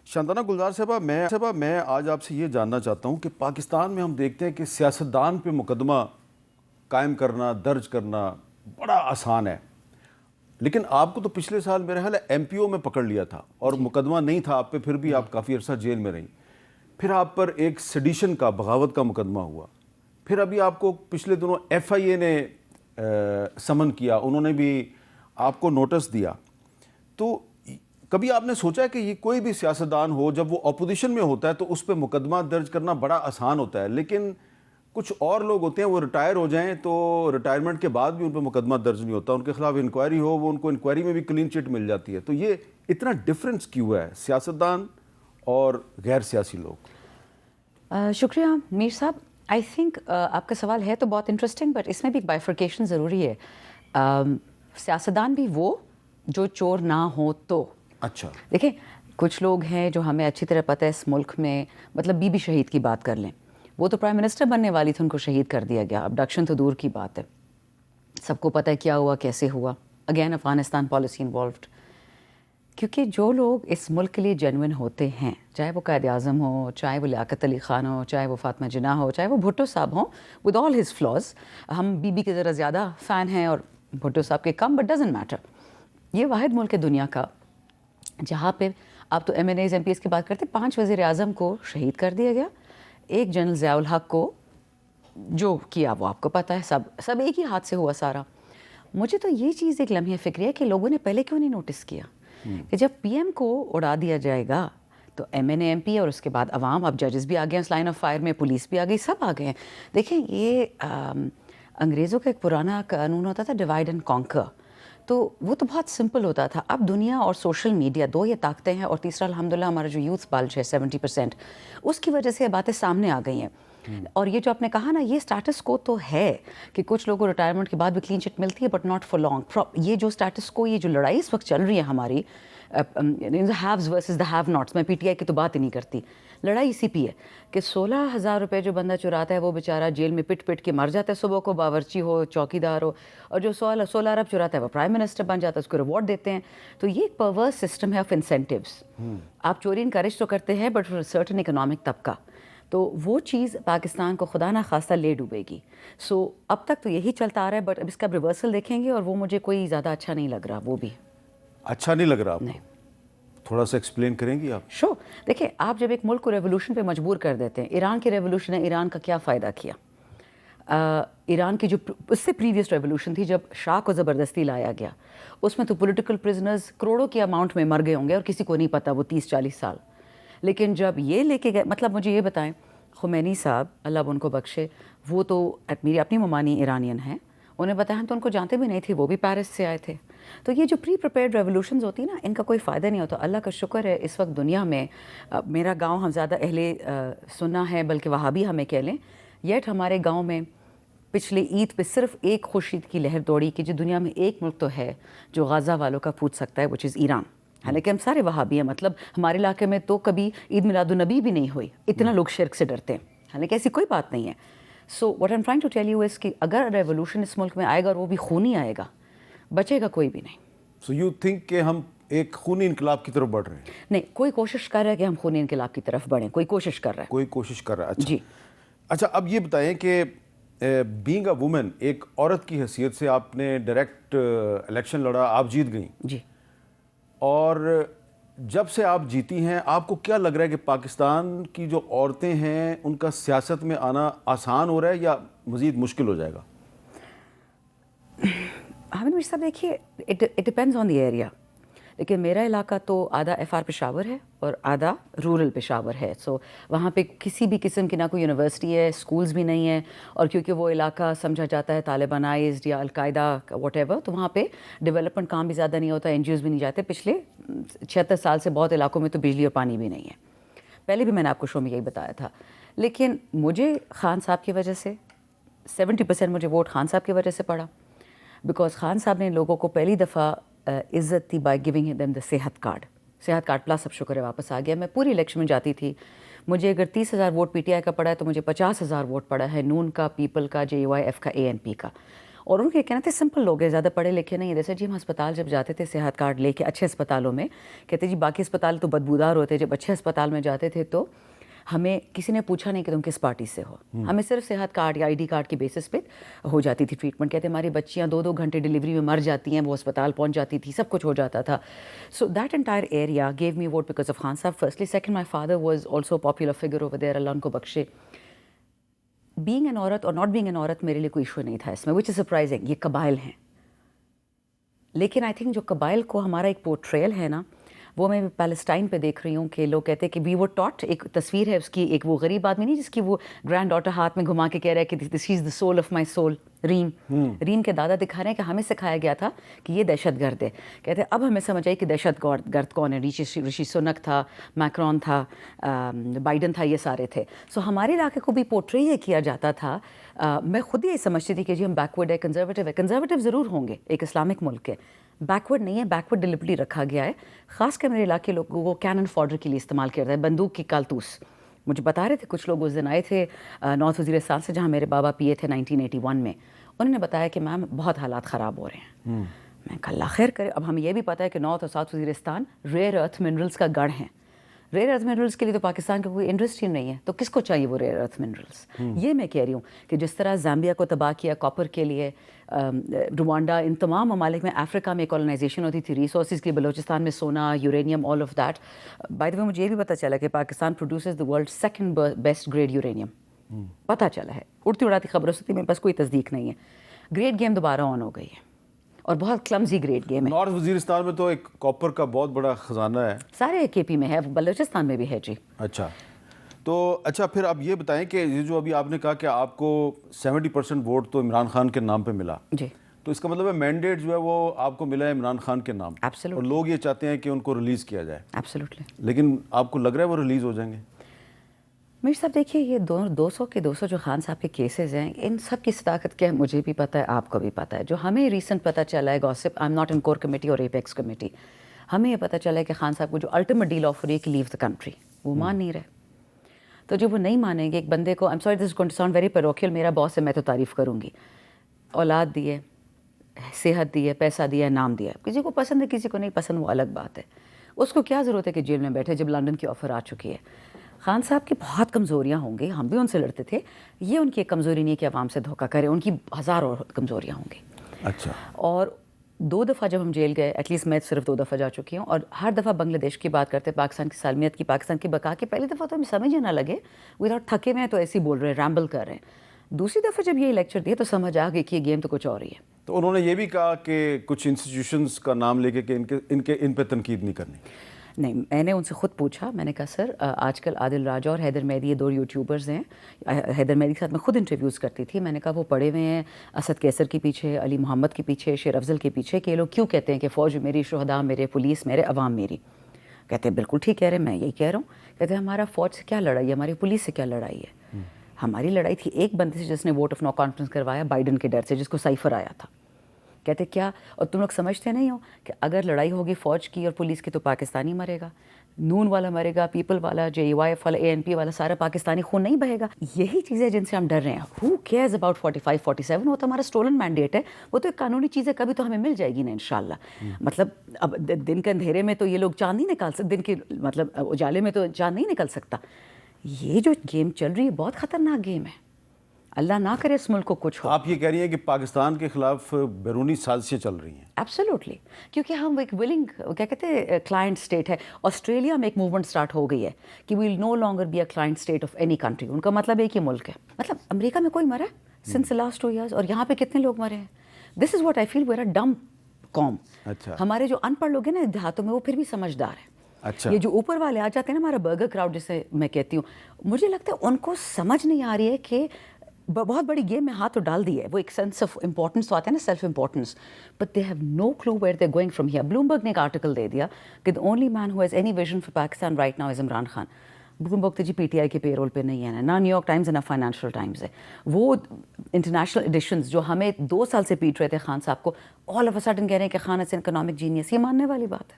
شانتنا گلزار صاحبہ میں آج آپ سے یہ جاننا چاہتا ہوں کہ پاکستان میں ہم دیکھتے ہیں کہ سیاستدان پہ مقدمہ قائم کرنا، درج کرنا بڑا آسان ہے، لیکن آپ کو تو پچھلے سال میرے خیال ہے ایم پی او میں پکڑ لیا تھا اور مقدمہ نہیں تھا آپ پہ، پھر بھی آپ کافی عرصہ جیل میں رہیں، پھر آپ پر ایک سیڈیشن کا، بغاوت کا مقدمہ ہوا، پھر ابھی آپ کو پچھلے دنوں ایف آئی اے نے سمن کیا، انہوں نے بھی آپ کو نوٹس دیا. تو کبھی آپ نے سوچا ہے کہ یہ کوئی بھی سیاستدان ہو جب وہ اپوزیشن میں ہوتا ہے تو اس پہ مقدمہ درج کرنا بڑا آسان ہوتا ہے، لیکن کچھ اور لوگ ہوتے ہیں وہ ریٹائر ہو جائیں تو ریٹائرمنٹ کے بعد بھی ان پہ مقدمہ درج نہیں ہوتا، ان کے خلاف انکوائری ہو وہ ان کو انکوائری میں بھی کلین چٹ مل جاتی ہے. تو یہ اتنا ڈفرینس کیوں ہے سیاستدان اور غیر سیاسی لوگ؟ شکریہ میر صاحب. آئی تھنک آپ کا سوال ہے تو بہت انٹرسٹنگ، بٹ اس میں بھی ایک بائیفرکیشن ضروری ہے. سیاستدان بھی وہ جو چور نہ ہو تو. اچھا دیکھیں کچھ لوگ ہیں جو ہمیں اچھی طرح پتہ ہے اس ملک میں، مطلب بی بی شہید کی بات کر لیں، وہ تو پرائم منسٹر بننے والی تھی، ان کو شہید کر دیا گیا، ابڈکشن تو دور کی بات ہے، سب کو پتہ ہے کیا ہوا کیسے ہوا. Again Afghanistan policy involved. کیونکہ جو لوگ اس ملک کے لیے جینوئن ہوتے ہیں، چاہے وہ قائد اعظم ہو، چاہے وہ لیاقت علی خان ہو، چاہے وہ فاطمہ جناح ہو، چاہے وہ بھٹو صاحب ہوں، ود آل ہز فلاز. ہم بی بی کے ذرا زیادہ فین ہیں اور بھٹو صاحب کے کم، بٹ ڈزنٹ میٹر. یہ واحد ملک ہے دنیا کا جہاں پہ آپ تو M N As M P S کی بات کرتے، 5 وزیر اعظم کو شہید کر دیا گیا، ایک جنرل ضیاء الحق کو جو کیا وہ آپ کو پتہ ہے، سب ایک ہی ہاتھ سے ہوا سارا. مجھے تو یہ چیز ایک لمحہ فکری ہے کہ لوگوں نے پہلے کیوں نہیں نوٹس کیا کہ جب پی ایم کو اڑا دیا جائے گا تو M N A M P اور اس کے بعد عوام، اب ججز بھی آ گئے ہیں اس لائن آف فائر میں، پولیس بھی آ گئی، سب آ گئے ہیں. دیکھیں یہ انگریزوں کا ایک پرانا قانون ہوتا تھا ڈیوائڈ اینڈ کانکر، تو وہ تو بہت سمپل ہوتا تھا. اب دنیا اور سوشل میڈیا دو یہ طاقتیں ہیں، اور تیسرا الحمدللہ ہمارا جو یوتھ بلج ہے 70%، اس کی وجہ سے یہ باتیں سامنے آ گئی ہیں. اور یہ جو آپ نے کہا نا، یہ سٹیٹس کو تو ہے کہ کچھ لوگوں کو ریٹائرمنٹ کے بعد بھی کلین چٹ ملتی ہے، بٹ ناٹ فار لانگ. یہ جو سٹیٹس کو، یہ جو لڑائی اس وقت چل رہی ہے ہماری، ہیوز ورسز دا ہیو ناٹس، میں پی ٹی آئی کی تو بات ہی نہیں کرتی، لڑائی اسی پہ ہے کہ 16,000 روپے جو بندہ چراتا ہے وہ بیچارہ جیل میں پٹ پٹ کے مر جاتا ہے صبح کو، باورچی ہو، چوکی دار ہو، اور جو 16 ارب چراتا ہے وہ پرائم منسٹر بن جاتا ہے، اس کو ریوارڈ دیتے ہیں. تو یہ ایک پرورس سسٹم ہے آف انسینٹیوز. آپ چوری انکریج تو کرتے ہیں بٹ سرٹن اکنامک طبقہ، تو وہ چیز پاکستان کو خدا نہ خواستہ لے ڈوبے گی. سو اب تک تو یہی چلتا آ رہا ہے، بٹ اب اس کا ریورسل دیکھیں گے اور وہ مجھے کوئی زیادہ اچھا نہیں لگ رہا. وہ بھی اچھا نہیں لگ رہا آپ کو؟ نہیں. تھوڑا سا ایکسپلین کریں گی آپ؟ شو دیکھیں، آپ جب ایک ملک کو ریولوشن پہ مجبور کر دیتے ہیں، ایران کی ریولوشن ہے، ایران کا کیا فائدہ کیا؟ ایران کی جو اس سے پریویس ریولوشن تھی جب شاہ کو زبردستی لایا گیا، اس میں تو پولیٹیکل پرزنرز کروڑوں کے اماؤنٹ میں مر گئے ہوں گے اور کسی کو نہیں پتا، وہ 30-40 سال. لیکن جب یہ لے کے گئے، مطلب مجھے یہ بتائیں، خمینی صاحب اللہ اب ان کو بخشے، وہ تو میری اپنی ممانی ایرانین ہیں، انہیں بتایا ہم تو ان کو جانتے بھی نہیں تھے، وہ بھی پیرس سے آئے تھے. تو یہ جو پری پریپیئرڈ ریولوشنز ہوتی ہیں نا، ان کا کوئی فائدہ نہیں ہوتا. اللہ کا شکر ہے اس وقت دنیا میں، میرا گاؤں ہم زیادہ اہل سننا ہے بلکہ وہابی ہمیں کہہ لیں، یٹ ہمارے گاؤں میں پچھلے عید پہ صرف ایک خورشید کی لہر دوڑی کہ جو دنیا میں ایک ملک تو ہے جو غزہ والوں کا پوچھ سکتا ہے، وچ از ایران. حالانکہ ہم سارے وہابی ہیں، مطلب ہمارے علاقے میں تو کبھی عید میلاد النبی بھی نہیں ہوئی، اتنا لوگ شرک سے ڈرتے ہیں، حالانکہ ایسی کوئی بات نہیں ہے. So what I am trying to tell you is کہ اگر ریولوشن اس ملک میں آئے گا اور وہ بھی خونی آئے گا، بچے گا کوئی بھی نہیں. سو یو تھنک کہ ہم ایک خونی انقلاب کی طرف بڑھ رہے ہیں؟ نہیں، کوئی کوشش کر رہا ہے کہ ہم خونی انقلاب کی طرف بڑھیں، کوئی کوشش کر رہا ہے. کوئی کوشش کر رہا ہے. اچھا جی. اچھا اب یہ بتائیں کہ بینگ اے وومن، ایک عورت کی حیثیت سے آپ نے ڈائریکٹ الیکشن لڑا، آپ جیت گئیں. جی. اور جب سے آپ جیتی ہیں، آپ کو کیا لگ رہا ہے کہ پاکستان کی جو عورتیں ہیں ان کا سیاست میں آنا آسان ہو رہا ہے یا مزید مشکل ہو جائے گا؟ حامد میر صاحب دیکھیے، it depends on the area. لیکن میرا علاقہ تو آدھا ایف آر پشاور ہے اور آدھا رورل پشاور ہے. سو وہاں پہ کسی بھی قسم کی نہ کوئی یونیورسٹی ہے، اسکولز بھی نہیں ہیں، اور کیونکہ وہ علاقہ سمجھا جاتا ہے طالبانائزڈ یا القاعدہ واٹ ایور، تو وہاں پہ ڈیولپمنٹ کام بھی زیادہ نہیں ہوتا، این جی اوز بھی نہیں جاتے. پچھلے 76 سال سے بہت علاقوں میں تو بجلی اور پانی بھی نہیں ہے. پہلے بھی میں نے آپ کو شو میں یہی بتایا تھا. لیکن مجھے خان صاحب کی وجہ سے 70% مجھے ووٹ خان صاحب کی وجہ سے پڑا، بیکاز خان صاحب نے لوگوں کو پہلی دفعہ عزت تھی بائی گیونگ دیم دا صحت کارڈ پلس. اب شکر ہے واپس آ گیا. میں پوری الیکشن میں جاتی تھی، مجھے اگر 30,000 ووٹ پی ٹی آئی کا پڑا ہے تو مجھے 50,000 ووٹ پڑا ہے نون کا، پیپل کا، جے یو آئی ایف کا، اے این پی کا. اور ان کے کہنا تھے سمپل لوگ ہیں, زیادہ پڑھے لکھے نہیں ہیں. جیسے جی ہم ہسپتال جب جاتے تھے صحت کارڈ لے کے اچھے اسپتالوں میں, کہتے جی باقی اسپتال تو بدبودار ہوتے, جب اچھے اسپتال میں جاتے تھے تو ہمیں کسی نے پوچھا نہیں کہ تم کس پارٹی سے ہو, ہمیں صرف صحت کارڈ یا ID کارڈ کے بیسس پہ ہو جاتی تھی ٹریٹمنٹ. کہتے ہماری بچیاں 2-2 گھنٹے ڈلیوری میں مر جاتی ہیں, وہ اسپتال پہنچ جاتی تھی, سب کچھ ہو جاتا تھا. So that entire area gave me vote because of Khan sahib firstly. Second, my father was also a popular figure over there, اللہ ان کو بخشے. بینگ این عورت اور ناٹ بینگ این عورت میرے لیے کوئی ایشو نہیں تھا اس میں, وچ از سرپرائزنگ. یہ قبائل ہیں, لیکن آئی تھنک جو قبائل کو ہمارا ایک پورٹریل ہے نا, وہ میں پیلسٹائن پہ دیکھ رہی ہوں کہ لوگ کہتے ہیں کہ وی ور ٹاٹ, ایک تصویر ہے اس کی, ایک وہ غریب آدمی نہیں جس کی وہ گرینڈ ڈاٹر ہاتھ میں گھما کے کہہ رہا ہے کہ this is the soul of my soul. ریم کے دادا دکھا رہے ہیں کہ ہمیں سکھایا گیا تھا کہ یہ دہشت گرد ہے. کہتے ہیں اب ہمیں سمجھ آئی کہ دہشت گرد کون ہے. رشی سنک تھا, میکرون تھا, بائیڈن تھا, یہ سارے تھے. سو ہمارے علاقے کو بھی پورٹری یہ کیا جاتا تھا. میں خود یہ سمجھتی تھی کہ جی ہم بیکورڈ ہے, کنزرویٹو ہے. کنزرویٹو ضرور ہوں گے, ایک اسلامک ملک ہے, بیکورڈ نہیں ہے. بیکورڈ ڈیلیبرٹلی رکھا گیا ہے, خاص کر میرے علاقے لوگوں کو کینن فاڈر کے لیے استعمال کیا جاتا ہے, بندوق کی کالتوس. مجھے بتا رہے تھے کچھ لوگ اس دن آئے تھے نارتھ وزیرستان سے, جہاں میرے بابا پیے تھے 1981 میں. انہوں نے بتایا کہ میم بہت حالات خراب ہو رہے ہیں. میں کہا اللہ خیر کرے. اب ہمیں یہ بھی پتہ ہے کہ نارتھ اور ساؤتھ وزیرستان ریئر ارتھ منرلس کا گڑھ ہیں. ریئر ارتھ منرلس کے لیے تو پاکستان کا کوئی انڈسٹری نہیں ہے, تو کس کو چاہیے وہ ریئر ارتھ منرلس. یہ میں کہہ رہی ہوں کہ جس طرح زامبیا کو تباہ کیا کاپر کے لیے, روانڈا, ان تمام ممالک میں, افریقہ میں کولونائزیشن ہوتی تھی ریسورسز کی, بلوچستان میں سونا, uranium, all of that. By the way مجھے یہ بھی پتہ چلا کہ Pakistan produces the world second best grade uranium. پتہ چلا ہے, اڑتی اڑاتی خبروں سے, میرے پاس کوئی تصدیق نہیں ہے. گریڈ گیم دوبارہ آن ہو گئی ہے اور بہت کلمزی گریڈ گیم ہے. نارتھ وزیرستان میں تو ایک کاپر کا بہت بڑا خزانہ ہے, سارے KP میں ہے, بلوچستان میں بھی ہے جی. اچھا تو اچھا پھر آپ یہ بتائیں کہ یہ جو ابھی آپ نے کہا کہ آپ کو 70% ووٹ تو عمران خان کے نام پہ ملا, جی تو اس کا مطلب ہے مینڈیٹ جو ہے وہ آپ کو ملا ہے عمران خان کے نام, اور لوگ یہ چاہتے ہیں کہ ان کو ریلیز کیا جائے. ایبسلیوٹلی. لیکن آپ کو لگ رہا ہے وہ ریلیز ہو جائیں گے؟ میر صاحب دیکھیے, یہ 200 کے 200 جو خان صاحب کے کیسز ہیں, ان سب کی صداقت کیا ہے مجھے بھی پتہ ہے, آپ کو بھی پتہ ہے. جو ہمیں ریسنٹ پتہ چلا ہے gossip, I am not in core committee اور ایپیکس کمیٹی, ہمیں یہ پتہ چلا ہے کہ خان صاحب کو جو الٹیمیٹ ڈیل آفر ہے کہ لیو دا کنٹری, وہ مان نہیں رہے. تو جب وہ نہیں مانیں گے, ایک بندے کو, I am sorry this is going to sound very parochial, میرا باس ہے میں تو تعریف کروں گی, اولاد دی ہے, صحت دی ہے, پیسہ دیا ہے, نام دیا ہے. کسی کو پسند ہے کسی کو نہیں پسند, وہ الگ بات ہے. اس کو کیا ضرورت ہے کہ جیل میں بیٹھے جب لنڈن کی آفر آ چکی ہے. خان صاحب کی بہت کمزوریاں ہوں گی, ہم بھی ان سے لڑتے تھے. یہ ان کی ایک کمزوری نہیں ہے کہ عوام سے دھوکہ کرے, ان کی ہزاروں کمزوریاں ہوں گی. اچھا. اور 2 دفعہ جب ہم جیل گئے, ایٹ لیسٹ میں صرف 2 دفعہ جا چکی ہوں, اور ہر دفعہ بنگلہ دیش کی بات کرتے, پاکستان کی سالمیت کی, پاکستان کی بقا کی. پہلی دفعہ تو ہمیں سمجھ ہی نہ لگے, وداؤٹ تھکے ہوئے ہیں تو ایسے ہی بول رہے ہیں, ریمبل کر رہے ہیں. دوسری دفعہ جب یہ لیکچر دیا تو سمجھ آ گئی کہ یہ گیم تو کچھ اور ہی ہے. تو انہوں نے یہ بھی کہا کہ کچھ انسٹیٹیوشنز کا نام لے کے کہ ان پہ تنقید نہیں کرنی. نہیں, میں نے ان سے خود پوچھا, میں نے کہا سر آج کل عادل راجہ اور حیدر مہدی, یہ 2 یوٹیوبرز ہیں, حیدر مہدی کے ساتھ میں خود انٹرویوز کرتی تھی. میں نے کہا وہ پڑے ہوئے ہیں اسد کیسر کے پیچھے, علی محمد کے پیچھے, شیر افضل کے پیچھے, کہ یہ لوگ کیوں کہتے ہیں کہ فوج میری, شہداء میرے, پولیس میرے, عوام میری. کہتے ہیں بالکل ٹھیک کہہ رہے ہیں, میں یہی کہہ رہا ہوں. کہتے ہیں ہمارا فوج سے کیا لڑائی ہے, ہماری پولیس سے کیا لڑائی ہے. ہماری لڑائی تھی ایک بندے سے جس نے ووٹ آف نو کانفیڈنس کروایا بائیڈن کے ڈر سے, جس کو سائفر آیا تھا. کہتے کیا, اور تم لوگ سمجھتے نہیں ہو کہ اگر لڑائی ہوگی فوج کی اور پولیس کی تو پاکستانی مرے گا, نون والا مرے گا, پیپل والا, JUIF والا, ANP والا, سارا پاکستانی خون نہیں بہے گا. یہی چیزیں جن سے ہم ڈر رہے ہیں. ہو کیئرز اباؤٹ 45-47, وہ تو ہمارا اسٹولن مینڈیٹ ہے, وہ تو ایک قانونی چیز ہے, کبھی تو ہمیں مل جائے گی نا انشاءاللہ. مطلب اب دن کے اندھیرے میں تو یہ لوگ چاند نہیں نکال سکتے, دن کے مطلب اجالے میں تو چاند نہیں نکل سکتا. یہ جو گیم چل رہی ہے بہت خطرناک گیم ہے, اللہ نہ کرے اس ملک کو کچھ ہو. آپ یہ کہہ رہی ہیں کہ پاکستان کے خلاف بیرونی سازشیں چل رہی ہیں؟ ایبسلیوٹلی, کیونکہ ہم ایک ولنگ کیا کہتے ہیں کلائنٹ اسٹیٹ ہے. آسٹریلیا میں ایک موومنٹ اسٹارٹ ہو گئی ہے کہ we will no longer be a client state of any country. ان کا مطلب ایک ہی ملک ہے. مطلب امریکہ میں کوئی مرا ہے سنس لاسٹ 2 years, اور یہاں پہ کتنے لوگ مرے ہیں. This is what I feel, we're a dumb قوم. اچھا. ہمارے جو ان پڑھ لوگ ہیں نا دیہاتوں میں, وہ پھر بھی سمجھدار ہیں. اچھا. یہ جو اوپر والے آ جاتے ہیں نا, ہمارا برگر کراؤڈ جسے میں کہتی ہوں, مجھے لگتا ہے ان کو سمجھ نہیں آ رہی ہے کہ بہت بڑی گیم میں ہاتھ تو ڈال دی ہے. وہ ایک سینس آف امپورٹنس تو آتا ہے نا, self importance, but they have no clue where they going from here. Bloomberg نے ایک آرٹیکل دے دیا کہ the only man who has any vision for Pakistan right now is Imran Khan. Bloomberg تو جی PTI کے پے رول پہ نہیں ہے, نہ نیو یارک ٹائمز نہ فائنینشیل ٹائمز ہے. وہ انٹرنیشنل ایڈیشنز جو ہمیں 2 سال سے پیٹ رہے تھے خان صاحب کو, آل آف اے سڈن کہہ رہے ہیں کہ Khan is an economic genius. یہ ماننے والی بات ہے؟